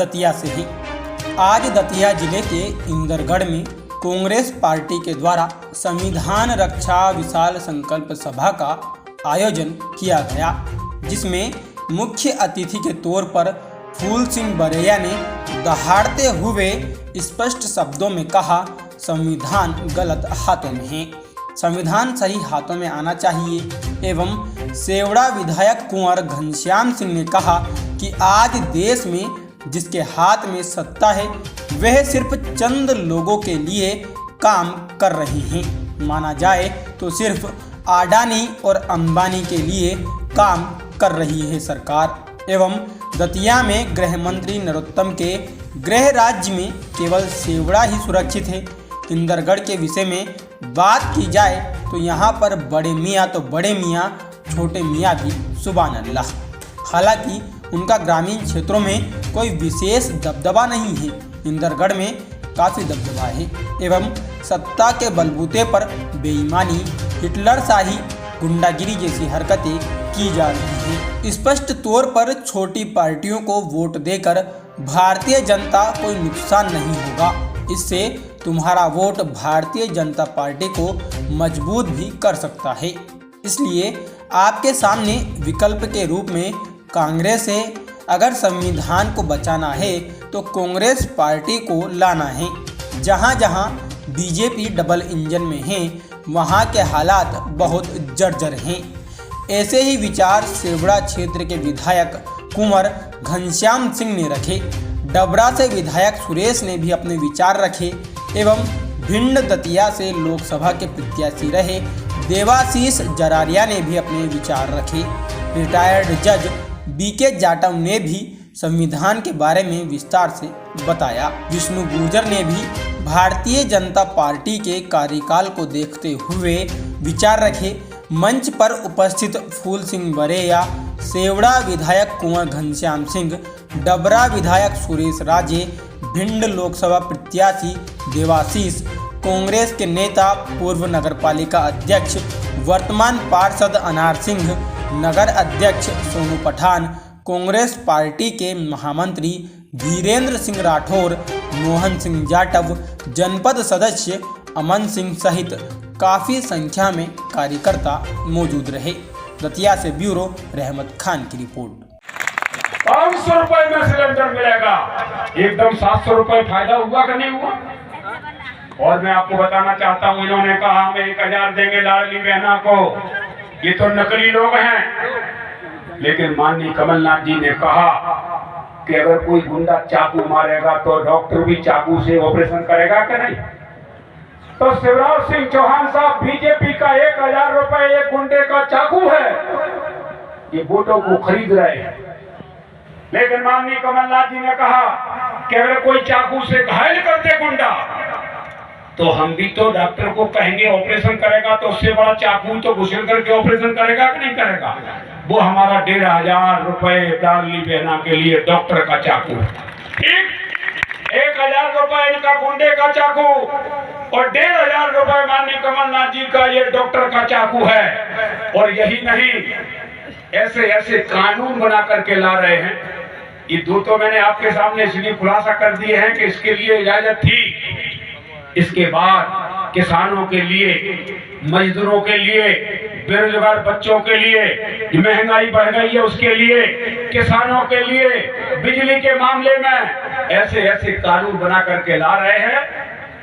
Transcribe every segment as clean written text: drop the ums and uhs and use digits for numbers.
दतिया से है। आज दतिया जिले के इंदरगढ़ में कांग्रेस पार्टी के द्वारा संविधान रक्षा विशाल संकल्प सभा का आयोजन किया गया, जिसमें मुख्य अतिथि के तौर पर फूल सिंह बरैया ने दहाड़ते हुए स्पष्ट शब्दों में कहा, संविधान गलत हाथों में है, संविधान सही हाथों में आना चाहिए। एवं सेवड़ा विधायक कुंवर घनश्याम सिंह ने कहा कि आज देश में जिसके हाथ में सत्ता है वह सिर्फ चंद लोगों के लिए काम कर रहे हैं। माना जाए तो सिर्फ अडानी और अंबानी के लिए काम कर रही है सरकार। एवं दतिया में गृह मंत्री नरोत्तम के गृह राज्य में केवल सेवड़ा ही सुरक्षित है। इंदरगढ़ के विषय में बात की जाए तो यहाँ पर बड़े मियाँ तो बड़े मियाँ, छोटे मियाँ भी सुभान अल्लाह। हालांकि उनका ग्रामीण क्षेत्रों में कोई विशेष दबदबा नहीं है, इंदरगढ़ में काफ़ी दबदबा है। एवं सत्ता के बलबूते पर बेईमानी, हिटलरशाही, गुंडागिरी जैसी हरकतें की जा रही हैं। स्पष्ट तौर पर छोटी पार्टियों को वोट देकर भारतीय जनता कोई नुकसान नहीं होगा, इससे तुम्हारा वोट भारतीय जनता पार्टी को मजबूत भी कर सकता है। इसलिए आपके सामने विकल्प के रूप में कांग्रेस है। अगर संविधान को बचाना है तो कांग्रेस पार्टी को लाना है। जहां जहां बीजेपी डबल इंजन में है वहां के हालात बहुत जर्जर हैं। ऐसे ही विचार सेवड़ा क्षेत्र के विधायक कुंवर घनश्याम सिंह ने रखे। डबरा से विधायक सुरेश ने भी अपने विचार रखे। एवं भिंड दतिया से लोकसभा के प्रत्याशी रहे देवाशीष जरारिया ने भी अपने विचार रखे। रिटायर्ड जज बीके जाटव ने भी संविधान के बारे में विस्तार से बताया। विष्णु गुर्जर ने भी भारतीय जनता पार्टी के कार्यकाल को देखते हुए विचार रखे। मंच पर उपस्थित फूल सिंह बरैया, सेवड़ा विधायक कुंवर घनश्याम सिंह, डबरा विधायक सुरेश राजे, भिंड लोकसभा प्रत्याशी देवाशीष, कांग्रेस के नेता पूर्व नगरपालिका अध्यक्ष वर्तमान पार्षद अनार सिंह, नगर अध्यक्ष सोनू पठान, कांग्रेस पार्टी के महामंत्री धीरेन्द्र सिंह राठौर, मोहन सिंह जाटव, जनपद सदस्य अमन सिंह सहित काफ़ी संख्या में कार्यकर्ता मौजूद रहे। दतिया से ब्यूरो रहमत खान की रिपोर्ट। 500 रुपए में सिलेंडर मिलेगा, एकदम 700 रुपए फायदा हुआ कि नहीं हुआ? और मैं आपको बताना चाहता हूँ, इन्होंने कहा हम 1000 देंगे लाडली बहना को, ये तो नकली लोग हैं। लेकिन माननीय कमलनाथ जी ने कहा कि अगर कोई गुंडा चाकू मारेगा तो डॉक्टर भी चाकू से ऑपरेशन करेगा कि नहीं? तो शिवराज सिंह चौहान साहब बीजेपी का 1000 रुपए एक गुंडे का चाकू है, ये वोटों को खरीद रहे हैं। लेकिन माननीय कमलनाथ जी ने कहा कि अगर कोई चाकू से घायल कर दे गुंडा तो हम भी तो डॉक्टर को कहेंगे ऑपरेशन करेगा, तो उससे बड़ा चाकू तो घुसेड़ करके ऑपरेशन करेगा कि नहीं करेगा? वो हमारा 1500 रुपए लाडली बहना के लिए डॉक्टर का चाकू, ठीक 1000 रुपए इनका गुंडे का चाकू और 1500 रुपए माननीय कमलनाथ जी का ये डॉक्टर का चाकू है। और यही नहीं, ऐसे ऐसे कानून बना करके ला रहे हैं। ये दो तो मैंने आपके सामने इसलिए खुलासा कर दिए हैं कि इसके लिए इजाजत थी। इसके बाद किसानों के लिए, मजदूरों के लिए, बेरोजगार बच्चों के लिए, महंगाई बढ़ गई है उसके लिए, किसानों के लिए, बिजली के मामले में ऐसे ऐसे कानून बना करके ला रहे हैं।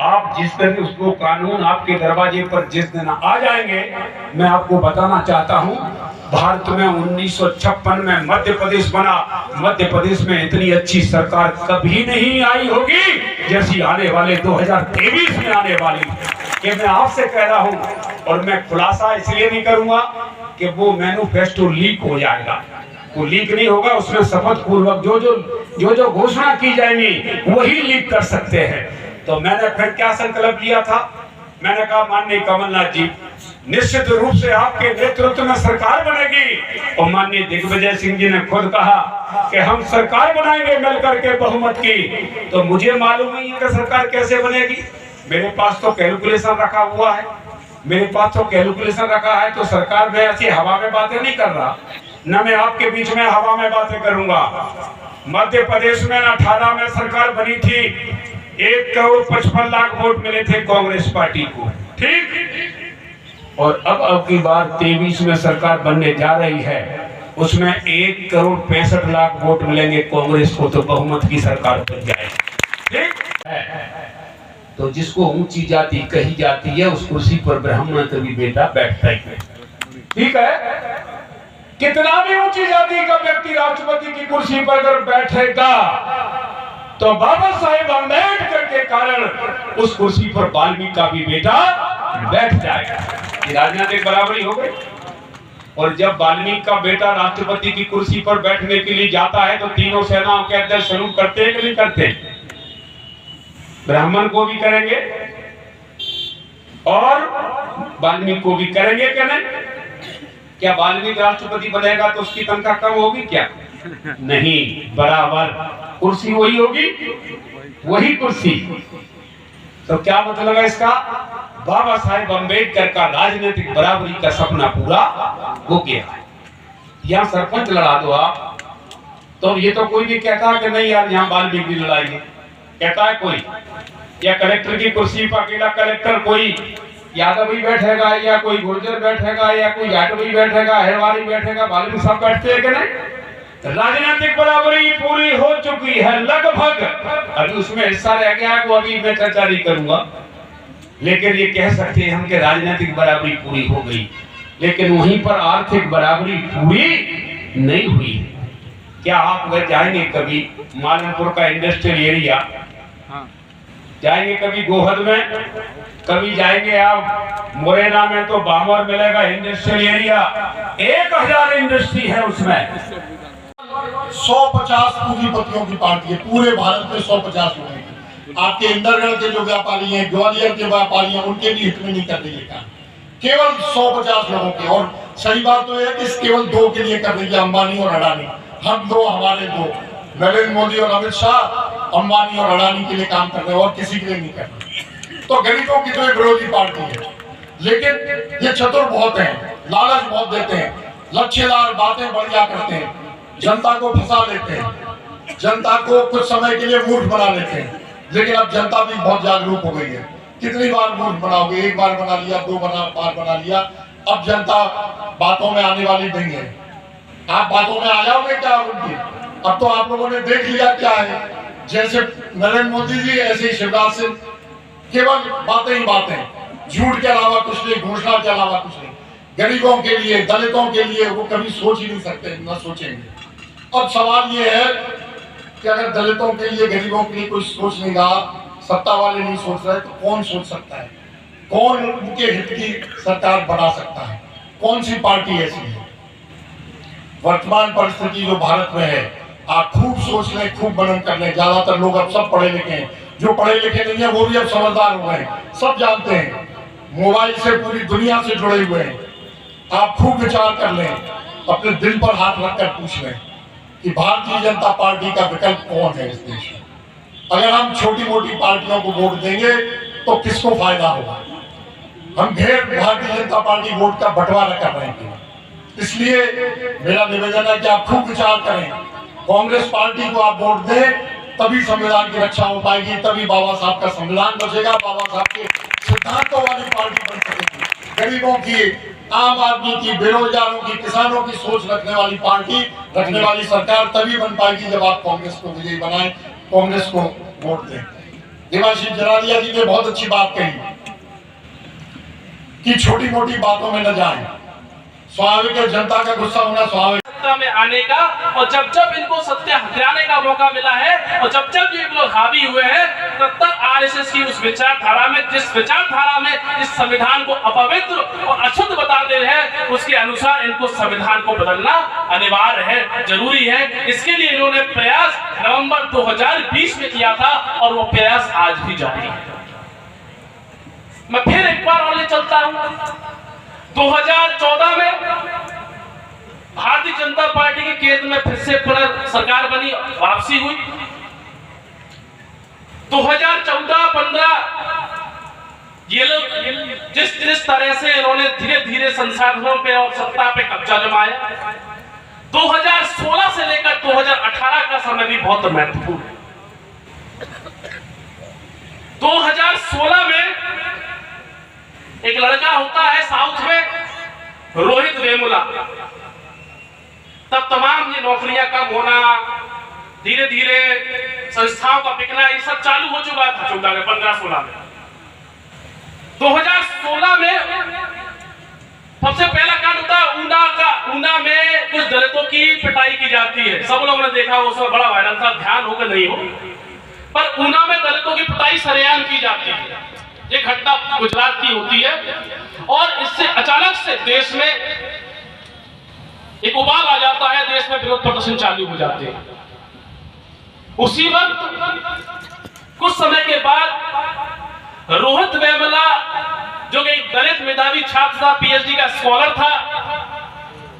आप जिस दिन उसको कानून आपके दरवाजे पर जिस दिन आ जाएंगे, मैं आपको बताना चाहता हूं, भारत में 1956 में मध्य प्रदेश बना। मध्य प्रदेश में इतनी अच्छी सरकार कभी नहीं आई होगी जैसी आने वाले 2023 में आने वाली। ये मैं आपसे कह रहा हूं। और मैं खुलासा इसलिए नहीं करूंगा कि वो मैनिफेस्टो लीक हो जाएगा, वो लीक नहीं होगा। उसमें शपथ पूर्वक जो घोषणा की जाएगी वही लीक कर सकते हैं। तो मैंने फिर क्या संकल्प लिया था, मैंने कहा माननीय कमलनाथ जी, निश्चित रूप से आपके नेतृत्व में सरकार बनेगी। और माननीय दिग्विजय सिंह जी ने खुद कहा कि हम सरकार बनाएंगे मिलकर के बहुमत की। तो मुझे मालूम नहीं है कि सरकार कैसे बनेगी। मेरे पास तो कैलकुलेशन रखा हुआ है, मेरे पास तो कैलकुलेशन रखा है। तो सरकार में ऐसी हवा में बातें नहीं कर रहा, न मैं आपके बीच में हवा में बातें करूंगा। मध्य प्रदेश में 18 में सरकार बनी थी, 1,55,00,000 वोट मिले थे कांग्रेस पार्टी को, ठीक। और अब की बार 23 में सरकार बनने जा रही है, उसमें 1,65,00,000 वोट मिलेंगे कांग्रेस को, तो बहुमत की सरकार बन जाएगी, ठीक। तो जिसको ऊंची जाति कही जाती है उस कुर्सी पर ब्राह्मण कभी बेटा बैठता ही है, ठीक है। कितना भी ऊंची जाति का व्यक्ति राष्ट्रपति की कुर्सी पर अगर बैठेगा तो बाबा साहेब अम्बेडकर के कारण उस कुर्सी पर वाल्मीकि का भी बेटा बैठ जाएगा। ये राजनीतिक बराबरी हो गई। और जब वाल्मीकि का बेटा राष्ट्रपति की कुर्सी पर बैठने के लिए जाता है तो तीनों सेनाओं के अध्यक्ष सैल्यूट करते हैं कि नहीं करते? ब्राह्मण को भी करेंगे और वाल्मीकि को भी करेंगे क्या नहीं? क्या वाल्मीकि राष्ट्रपति बनेगा तो उसकी तनख्वाह कम होगी क्या? नहीं, बराबर कुर्सी वही होगी, वही कुर्सी। तो क्या मतलब है इसका? बाबा साहेब अम्बेडकर का राजनीतिक बराबरी का सपना पूरा हो गया। यहाँ सरपंच लड़ा दो आप, तो ये तो कोई नहीं कहता कि नहीं यार यहाँ वाल्मीकि भी लड़ाएंगे, कहता है कोई? या कलेक्टर की कुर्सी पर अकेला कलेक्टर कोई यादव भी बैठेगा या कोई गुर्जर बैठेगा या कोई जाट भी बैठेगा, अहिरवारी बैठेगा, वाल्मीकि सब बैठते हैं कि नहीं? राजनीतिक बराबरी पूरी हो चुकी है लगभग। अभी उसमें हिस्सा रह गया है, वो अभी मैं चर्चा नहीं करूंगा, लेकिन ये कह सकते हैं हम कि राजनीतिक बराबरी पूरी हो गई, लेकिन वहीं पर आर्थिक बराबरी पूरी नहीं हुई। क्या आप वह जाएंगे कभी मालनपुर का इंडस्ट्रियल एरिया, जाएंगे कभी गोहद में, कभी जाएंगे आप मुरैना में तो बामर मिलेगा इंडस्ट्रियल एरिया, 1000 इंडस्ट्री है उसमें। 150 पूंजीपतियों की पार्टी है पूरे भारत में, 150 लोग हैं। आपके इंदरगढ़ के जो व्यापारी हैं, ग्वालियर के व्यापारी हैं, उनके भी हित में नहीं कर रही है, केवल 150 लोगों के। और सही बात तो है कि केवल 2 के लिए कर रही है, अंबानी और अडानी। हम 2, हमारे 2, नरेंद्र मोदी और अमित शाह अंबानी और अडानी के लिए काम कर रहे हैं और किसी के लिए नहीं कर रहे। तो गरीबों की तो एक विरोधी पार्टी है, लेकिन ये चतुर बहुत हैं, लालच बहुत देते हैं, लक्ष्यदार बातें बढ़िया करते हैं, जनता को फंसा लेते हैं, जनता को कुछ समय के लिए मूर्ख बना लेते हैं। लेकिन अब जनता भी बहुत जागरूक हो गई है। कितनी बार मूर्ख बनाओगे? एक बार बना लिया, 2 बार बना लिया। अब जनता बातों में आने वाली नहीं है। आप बातों में आ जाओगे क्या उनकी? अब तो आप लोगों ने देख लिया क्या है। जैसे नरेंद्र मोदी जी, ऐसे ही शिवराज सिंह, केवल बातें ही बातें, झूठ के अलावा कुछ नहीं, घोषणा के अलावा कुछ नहीं। गरीबों के लिए, दलितों के लिए वो कभी सोच ही नहीं सकते, न सोचेंगे। अब सवाल ये है कि अगर दलितों के लिए, गरीबों के लिए कोई सोच नहीं रहा, सत्ता वाले नहीं सोच रहे, तो कौन सोच सकता है? कौन उनके हित की सरकार बना सकता है? कौन सी पार्टी ऐसी है? वर्तमान परिस्थिति जो भारत में है, आप खूब सोच लें, खूब मनन कर लें। ज्यादातर लोग अब सब पढ़े लिखे हैं, जो पढ़े लिखे नहीं है वो भी अब समझदार हो गए, सब जानते हैं, मोबाइल से पूरी दुनिया से जुड़े हुए हैं। आप खूब विचार कर लें, अपने दिल पर हाथ रखकर पूछ लें कि भारतीय जनता पार्टी का विकल्प कौन है इस देश में। अगर हम छोटी मोटी पार्टियों को वोट देंगे तो किसको फायदा होगा? हम ढेर भारतीय जनता पार्टी वोट का बंटवारा कर रहे हैं। इसलिए मेरा निवेदन है कि आप खूब विचार करें, कांग्रेस पार्टी को आप वोट दें, तभी संविधान की रक्षा हो पाएगी, तभी बाबा साहब का संविधान बचेगा, बाबा साहब के सिद्धांतों वाली पार्टी बन सकेगी। गरीबों की, आम आदमी की, बेरोजगारों की, किसानों की सोच रखने वाली पार्टी, रखने वाली सरकार तभी बन पाएगी जब आप कांग्रेस को विजयी बनाएं, कांग्रेस को वोट दें। देवाशीष जरालिया जी ने बहुत अच्छी बात कही कि छोटी मोटी बातों में न जाएं। स्वाभाविक है, जनता का गुस्सा होना स्वाभाविक में आने का, और जब जब इनको सत्य हथियाने का मौका मिला है और जब जब ये लोग हावी हुए हैं, तब तक आरएसएस की उस विचारधारा में, जिस विचारधारा में इस संविधान को अपवित्र और अशुद्ध बताते हैं, उसके अनुसार इनको संविधान को बदलना अनिवार्य है, जरूरी है। इसके लिए इन्होंने प्रयास नवंबर 2020 में किया था और वो प्रयास आज भी जारी है। मैं फिर एक बार और ले चलता हूं। 2014 में भारतीय जनता पार्टी के केंद्र में फिर से पुनः सरकार बनी, वापसी हुई। 2014-15 ये लोग जिस तरह से इन्होंने धीरे धीरे संसाधनों पे और सत्ता पे कब्जा जमाया, 2016 से लेकर 2018 का समय भी बहुत महत्वपूर्ण है। 2016 में एक लड़का होता है साउथ में, रोहित वेमुला। तब तमाम ये नौकरियां कम होना, धीरे धीरे संस्थाओं का बिकना, ये सब चालू हो चुका था 15-16 में। 2016 में सबसे पहला कांड होता है ऊना में कुछ दलितों की पिटाई की जाती है। सब लोगों ने देखा, उसमें बड़ा वायरल था, ध्यान हो कि नहीं हो, पर ऊना में दलितों की पिटाई सरेआम की जाती है। ये घटना गुजरात की होती है और इससे अचानक से देश में एक उबाल आ जाता है, देश में विरोध प्रदर्शन चालू हो जाते हैं। उसी वक्त कुछ समय के बाद रोहित वेमुला, जो कि एक दलित मेधावी छात्र था, पीएचडी का स्कॉलर था,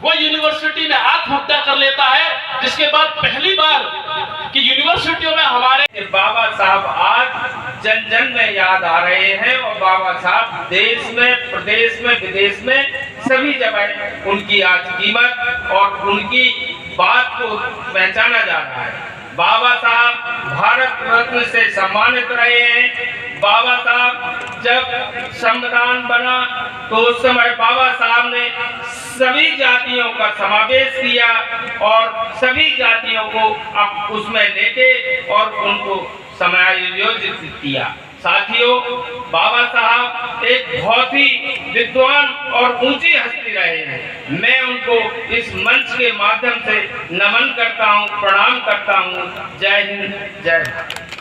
वो यूनिवर्सिटी में आत्महत्या कर लेता है। जिसके बाद पहली बार कि यूनिवर्सिटियों में हमारे बाबा साहब आज जन जन में याद आ रहे हैं और बाबा साहब देश में, प्रदेश में, विदेश में सभी जगह उनकी आज कीमत और उनकी बात को पहचाना जा रहा है। बाबा साहब भारत रत्न से सम्मानित रहे हैं। बाबा साहब जब संविधान बना तो उस समय बाबा साहब ने सभी जातियों का समावेश किया और सभी जातियों को उसमें लेके और उनको समायोजित किया। साथियों, बाबा साहब एक बहुत ही विद्वान और ऊंची हस्ती रहे हैं। मैं उनको इस मंच के माध्यम से नमन करता हूं, प्रणाम करता हूं। जय हिंद, जय भारत।